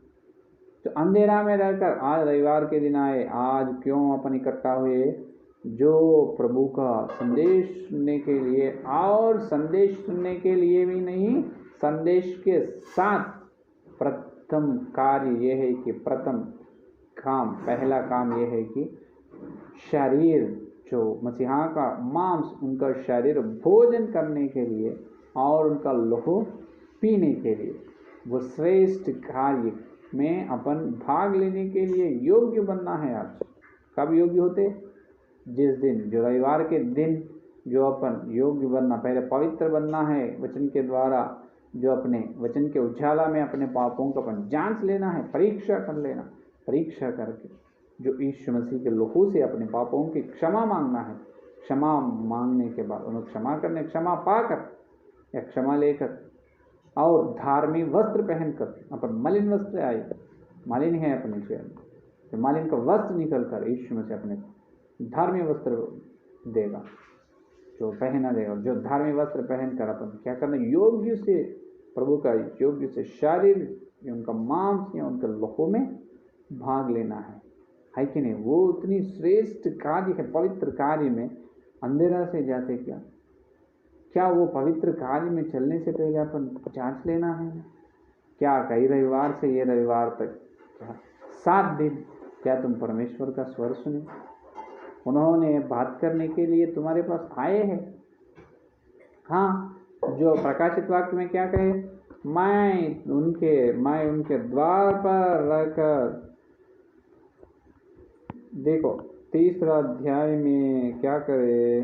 तो अंधेरा में रहकर आज रविवार के दिन आए, आज क्यों अपन इकट्ठा हुए? जो प्रभु का संदेश सुनने के लिए, और संदेश सुनने के लिए भी नहीं, संदेश के साथ प्रथम कार्य यह है कि प्रथम काम, पहला काम यह है कि शरीर जो मसीहा का मांस, उनका शरीर भोजन करने के लिए और उनका लहू पीने के लिए, वो श्रेष्ठ कार्य में अपन भाग लेने के लिए योग्य बनना है। आज कब योग्य होते? जिस दिन, जो रविवार के दिन जो अपन योग्य बनना, पहले पवित्र बनना है वचन के द्वारा, जो अपने वचन के उजाला में अपने पापों का अपन जांच लेना है, परीक्षा कर लेना, परीक्षा करके जो यीशु मसीह के लहू से अपने पापों की क्षमा मांगना है। क्षमा मांगने के बाद उन्हें क्षमा करने, क्षमा पाकर या क्षमा लेकर और धार्मिक वस्त्र पहनकर, अपन मलिन वस्त्र आए, मलिन है अपने चेहरे, तो मलिन का वस्त्र निकल कर यीशु मसीह अपने धार्मिक वस्त्र देगा, जो पहना देगा। जो धार्मिक वस्त्र पहनकर अपन क्या करना? योग्य से प्रभु का योग्य से शरीर या उनका मांस या उनका लहू में भाग लेना है कि नहीं? वो उतनी श्रेष्ठ कार्य है। पवित्र कार्य में अंधेरा से जाते क्या वो पवित्र कार्य में चलने से पहले अपन जांच लेना है? क्या कई रविवार से ये रविवार तक, क्या 7 दिन क्या तुम परमेश्वर का स्वर सुने? उन्होंने बात करने के लिए तुम्हारे पास आए हैं। हाँ, जो प्रकाशित वाक्य में क्या कहे? मैं उनके द्वार पर रहकर, देखो 3 अध्याय में क्या करे,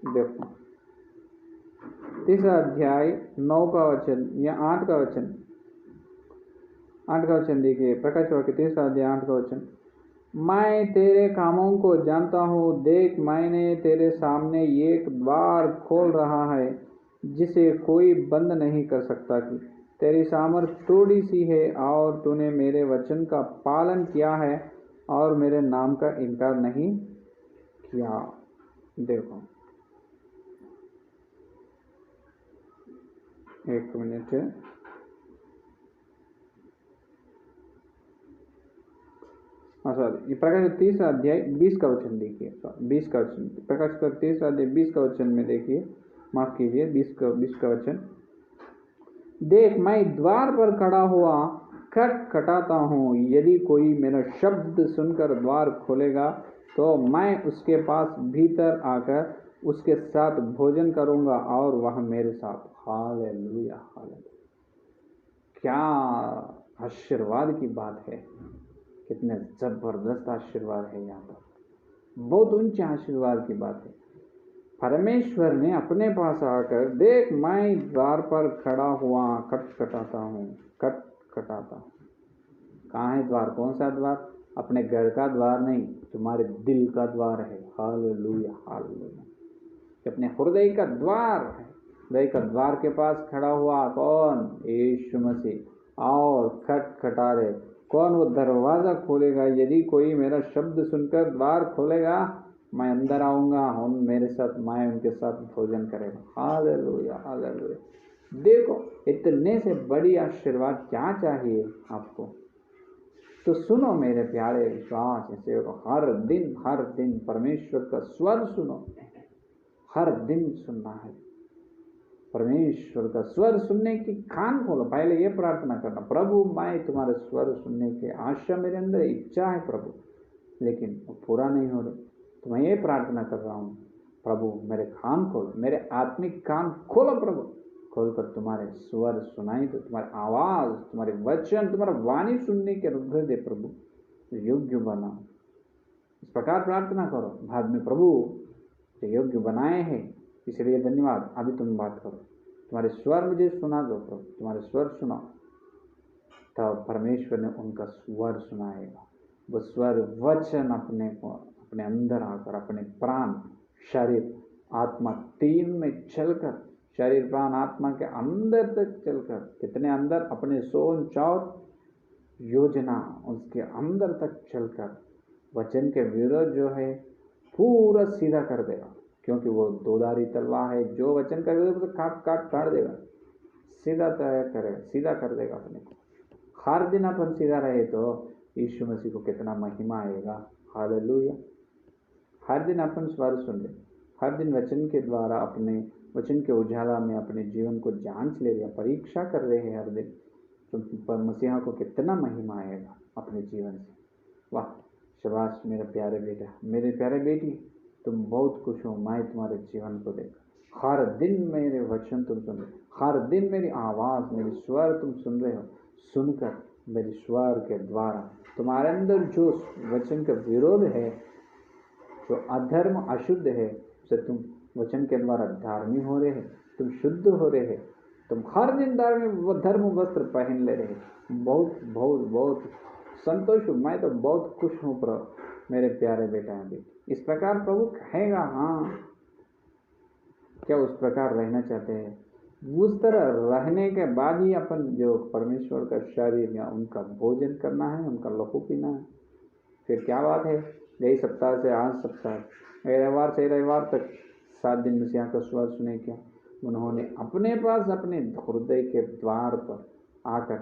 देखो 3 अध्याय 9 का वचन या 8 का वचन, 8 का वचन देखिए। प्रकाशित वाक्य 3 अध्याय 8 का वचन। मैं तेरे कामों को जानता हूँ, देख मैंने तेरे सामने एक द्वार खोल रहा है जिसे कोई बंद नहीं कर सकता कि तेरी सामर्थ थोड़ी सी है और तूने मेरे वचन का पालन किया है और मेरे नाम का इनकार नहीं किया। देखो 1 मिनट, सॉरी, प्रकाशित 3 अध्याय 20 का वचन देखिए, 20 का वचन, प्रकाशित 3 अध्याय 20 का वचन में देखिए, माफ कीजिए 20 का वचन। देख मैं द्वार पर खड़ा हुआ खटखटाता हूँ, यदि कोई मेरा शब्द सुनकर द्वार खोलेगा तो मैं उसके पास भीतर आकर उसके साथ भोजन करूँगा और वह मेरे साथ। Hallelujah, hallelujah. क्या आशीर्वाद की बात है, कितने जबरदस्त आशीर्वाद है। यहाँ पर बहुत ऊंचे आशीर्वाद की बात है। परमेश्वर ने अपने पास आकर, देख मैं द्वार पर खड़ा हुआ खटखटाता हूँ, खटखटाता हूँ। कहाँ है द्वार? कौन सा द्वार? अपने घर का द्वार नहीं, तुम्हारे दिल का द्वार है। Hallelujah, hallelujah. अपने हृदय का द्वार है। हृदय का द्वार के पास खड़ा हुआ कौन? यीशु मसीह। और खटखटा रहे। कौन वो दरवाज़ा खोलेगा? यदि कोई मेरा शब्द सुनकर द्वार खोलेगा, मैं अंदर आऊँगा, हम मेरे साथ, मैं उनके साथ भोजन करेगा। Hallelujah, hallelujah. देखो इतने से बड़ी आशीर्वाद क्या चाहिए आपको। तो सुनो मेरे प्यारे विश्वास सेवकों, हर दिन परमेश्वर का स्वर सुनो, हर दिन सुनना है परमेश्वर का स्वर। सुनने की कान खोलो। पहले ये प्रार्थना करना, प्रभु मैं तुम्हारे स्वर सुनने की आशा मेरे अंदर इच्छा है प्रभु, लेकिन वो पूरा नहीं हो रहा। तो मैं ये प्रार्थना कर रहा हूँ, प्रभु मेरे कान खोलो, मेरे आत्मिक कान खोलो प्रभु, खोलकर तुम्हारे स्वर सुनाई दो, तुम्हारी आवाज, तुम्हारे वचन, तुम्हारा वाणी सुनने के अनुग्रह दे प्रभु, योग्य बना। इस प्रकार प्रार्थना करो। बाद में प्रभु जो योग्य बनाए हैं इसलिए धन्यवाद। अभी तुम बात करो, तुम्हारे स्वर मुझे सुना दो प्रभु, तुम्हारे स्वर सुना। तब परमेश्वर ने उनका स्वर सुनाएगा। वो स्वर वचन अपने अंदर आकर, अपने प्राण, शरीर, आत्मा तीन में चलकर, शरीर प्राण आत्मा के अंदर तक चलकर, कितने अंदर, अपने सोन चौर योजना उसके अंदर तक चलकर वचन के विरोध जो है पूरा सीधा कर देगा। क्योंकि वो दोधारी तलवार है, जो वचन का विरोध तो काट देगा, सीधा करेगा, सीधा कर देगा अपने को। हर दिन अपन सीधा रहे तो यीशु मसीह को कितना महिमा आएगा। हालेलुया। हर दिन अपन स्वर सुन ले, हर दिन वचन के द्वारा अपने वचन के उजाला में अपने जीवन को जांच ले रहे, परीक्षा कर रहे हैं हर दिन, तो मसीहा को कितना महिमा आएगा अपने जीवन से। वाह, शाबाश मेरे प्यारे बेटा, मेरे प्यारे बेटी, तुम बहुत खुश हो मैं तुम्हारे जीवन को देख। हर दिन मेरे वचन तुम सुन रहे, हर दिन मेरी आवाज़, मेरी स्वर तुम सुन रहे हो। सुनकर मेरे स्वर के द्वारा तुम्हारे अंदर जो वचन का विरोध है, जो अधर्म अशुद्ध है, उसे तुम वचन के द्वारा धार्मिक हो रहे हैं, तुम शुद्ध हो रहे हैं, तुम हर दिन धर्म वस्त्र पहन ले रहे। बहुत बहुत बहुत संतोष हूँ, मैं तो बहुत खुश हूँ प्रभु, मेरे प्यारे बेटा हैं। इस प्रकार प्रभु कहेगा, हाँ क्या उस प्रकार रहना चाहते हैं? उस तरह रहने के बाद ही अपन जो परमेश्वर का शरीर या उनका भोजन करना है, उनका लहू पीना है। फिर क्या बात है, गई सप्ताह से आज सप्ताह, रविवार से रविवार तक 7 दिन मसीहा का स्वर सुने। क्या उन्होंने अपने पास अपने हृदय के द्वार पर आकर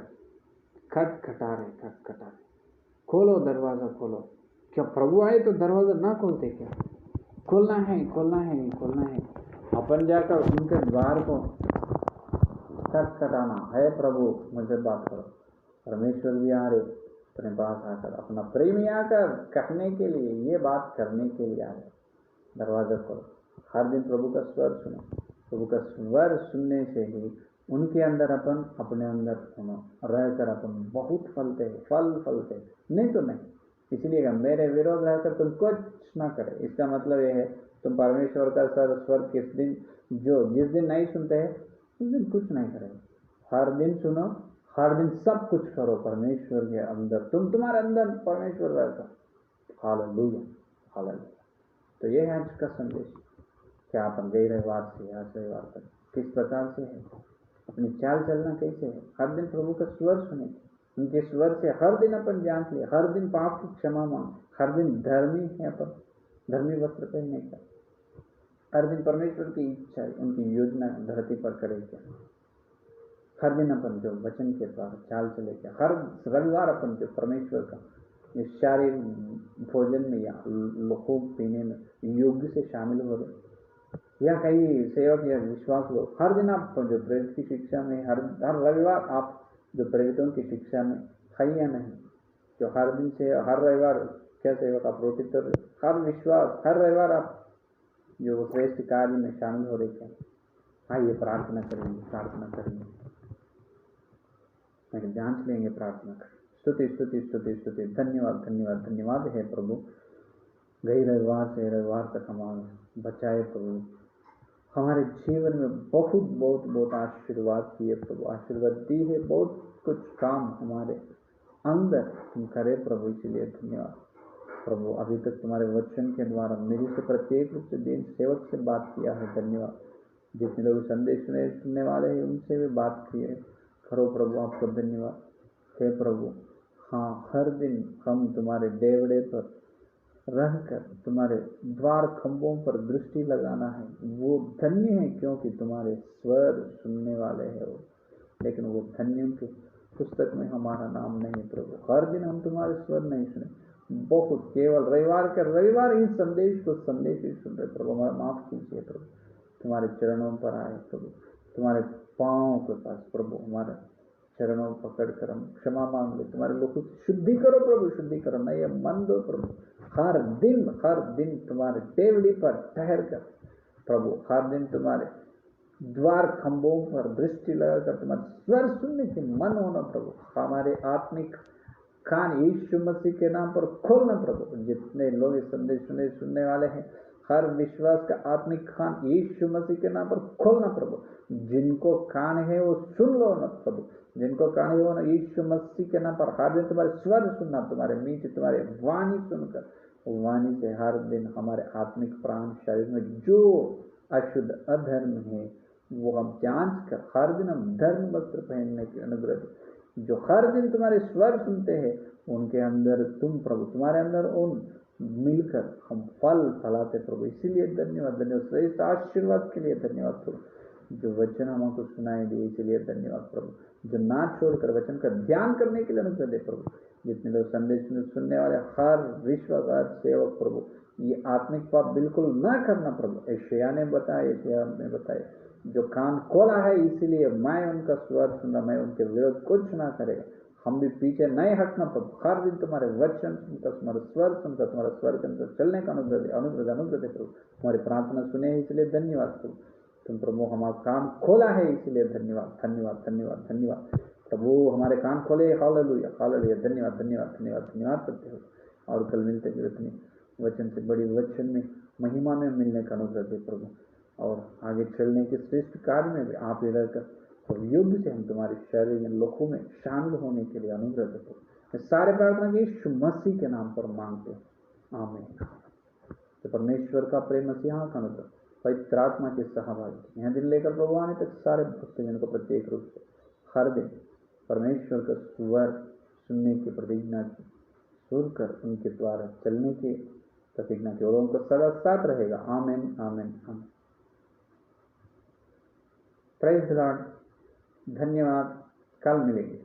खटखटा रहे, खोलो दरवाज़ा खोलो। क्या प्रभु आए तो दरवाज़ा ना खोलते? क्या खोलना है, खोलना है, खोलना है। अपन जाकर उनके द्वार को खटखटाना है, प्रभु मुझे बात करो। परमेश्वर भी आ रहे अपने पास आकर, अपना प्रेमी आकर कहने के लिए, ये बात करने के लिए आ रहे। दरवाजा खोलो, हर दिन प्रभु का स्वर सुनो। प्रभु का स्वर सुनने से ही उनके अंदर अपन, अपने अंदर रहकर अपन बहुत फलते हैं, फल फलते हैं, नहीं तो नहीं। इसलिए मेरे विरोध रहकर तुम कुछ ना करे। इसका मतलब यह है तुम परमेश्वर का स्वर जिस दिन नहीं सुनते हैं उस दिन कुछ नहीं करेंगे। हर दिन सुनो, हर दिन सब कुछ करो परमेश्वर के अंदर, तुम्हारे अंदर परमेश्वर रहता। Hallelujah, hallelujah. तो ये है आज का संदेश। क्या अपन गए रविवार से आज रविवार तक किस प्रकार से है, अपनी चाल चलना कैसे है? हर दिन प्रभु का स्वर सुने, उनके स्वर से हर दिन अपन जांच ले, हर दिन पाप की क्षमा मांग, हर दिन धर्मी है अपन, धर्मी वस्त्र पहनने का, हर दिन परमेश्वर की इच्छा है, उनकी योजना धरती पर करे। क्या हर दिन अपन जो वचन के द्वारा चाल चले, क्या हर रविवार अपन जो परमेश्वर का ये शारीरिक भोजन में या लहू पीने में योग्य से शामिल हो रहे, या कई सेवक या विश्वास लोग हर दिन आप जो प्रेरित की शिक्षा में, हर रविवार आप जो प्रेरितों की शिक्षा में है या नहीं, जो हर दिन से हर रविवार क्या सेवक आप रोटी तो हर विश्वास हर रविवार आप जो श्रेष्ठ कार्य में शामिल हो रहे। क्या आइए प्रार्थना करेंगे, जांच लेंगे, प्रार्थना करें। स्तुति स्तुति स्तुति स्तुति, धन्यवाद धन्यवाद धन्यवाद है प्रभु। गई रविवार से रविवार तक हमारे बचाए प्रभु, हमारे जीवन में बहुत बहुत बहुत आशीर्वाद किए प्रभु, आशीर्वाद दी है, बहुत कुछ काम हमारे अंदर तुम करे प्रभु, इसलिए धन्यवाद प्रभु। अभी तक तुम्हारे वचन के द्वारा मेरी से प्रत्येक रूप से दिन सेवक से बात किया है, धन्यवाद। जितने लोग संदेश सुनने वाले हैं उनसे भी बात की है, करो प्रभु, आपको धन्यवाद है प्रभु। हाँ, हर दिन हम तुम्हारे डेवड़े पर रहकर तुम्हारे द्वार खंभों पर दृष्टि लगाना है, वो धन्य है, क्योंकि तुम्हारे स्वर सुनने वाले हैं वो। लेकिन वो धन्यों की पुस्तक में हमारा नाम नहीं प्रभु। हर दिन हम तुम्हारे स्वर नहीं सुने, बहुत केवल रविवार इस संदेश ही सुन रहे प्रभु। हमारा माफ कीजिए प्रभु, तुम्हारे चरणों पर आए प्रभु, तुम्हारे पाँव के पास प्रभु, हमारे चरणों पकड़ कर हम क्षमा मांग ले। तुम्हारे लोगों को शुद्धि करो प्रभु, शुद्धि करो, नए मन दो प्रभु। हर दिन तुम्हारे टेवड़ी पर ठहर कर प्रभु, हर दिन तुम्हारे द्वार खंभों पर दृष्टि लगाकर तुम्हारे स्वर सुनने के मन होना प्रभु। हमारे आत्मिक कान यीशु मसीह के नाम पर खोलना प्रभु। जितने लोग इस संदेश सुनने वाले हैं, हर विश्वास का आत्मिक कान यीशु मसीह के नाम पर खोलना प्रभु। जिनको कान है वो सुन लो ना प्रभु, जिनको कान है वो ना यीशु मसीह के नाम पर हर दिन तुम्हारे स्वर सुनना, तुम्हारे मीठ तुम्हारे वाणी सुनकर, वाणी से हर दिन हमारे आत्मिक प्राण शरीर में जो अशुद्ध अधर्म है वो हम जांच कर हर दिन हम धर्म वस्त्र पहनने की अनुग्रह दे। जो हर दिन तुम्हारे स्वर सुनते हैं उनके अंदर तुम प्रभु, तुम्हारे अंदर उन मिलकर हम फल फलाते प्रभु। इसीलिए धन्यवाद, श्रेष्ठ आशीर्वाद के लिए धन्यवाद प्रभु। जो वचन हमको सुनाई दिए इसलिए धन्यवाद प्रभु। जो ना छोड़कर वचन का ध्यान करने के लिए अनुग्रह दे प्रभु। जितने लोग संदेश में सुनने वाले हर विश्वास सेवक प्रभु, ये आत्मिक पाप बिल्कुल ना करना प्रभु। यशायाह ने बताया जो कान खोला है इसीलिए मैं उनका स्वर सुनना, मैं उनके विरोध कुछ ना करेगा। हम भी पीछे नहीं हटना प्रभु। हर दिन तुम्हारे वचन सुनकर, तुम्हारा स्वर सुनकर, तुम्हारा स्वर के अंदर चलने का अनुग्रह दे प्रभु। तुम्हारी प्रार्थना सुने इसलिए धन्यवाद प्रभु। तुम प्रभु हमारा कान खोला है इसलिए धन्यवाद धन्यवाद धन्यवाद धन्यवाद प्रभु। हमारे कान खोले, हालेलुया हालेलुया, धन्यवाद धन्यवाद धन्यवाद धन्यवाद करते हो। और कल मिलते हैं अपने वचन से बड़ी वचन में महिमा में मिलने का अनुग्रह दे प्रभु। और आगे चलने के श्रेष्ठ कार्य में भी आप ही रहकर और योग्य से हम तुम्हारे शरीर में लोगों में शामिल होने के लिए अनुग्रह दे प्रभु। सारे प्रार्थना के यीशु मसीह के नाम पर मांगते हैं, आमीन। तो परमेश्वर का प्रेम, मसीहा का अनुग्रह, पवित्र आत्मा के सहभागी यहाँ दिन लेकर प्रभु आने तक सारे भक्तजन को प्रत्येक रूप से हर दिन परमेश्वर का स्वर सुनने की प्रतिज्ञा की, सुनकर उनके द्वारा चलने की प्रतिज्ञा की, और उनको सदा साथ रहेगा। आमीन आमीन आमीन। Praise the Lord. धन्यवाद। कल मिलेंगे।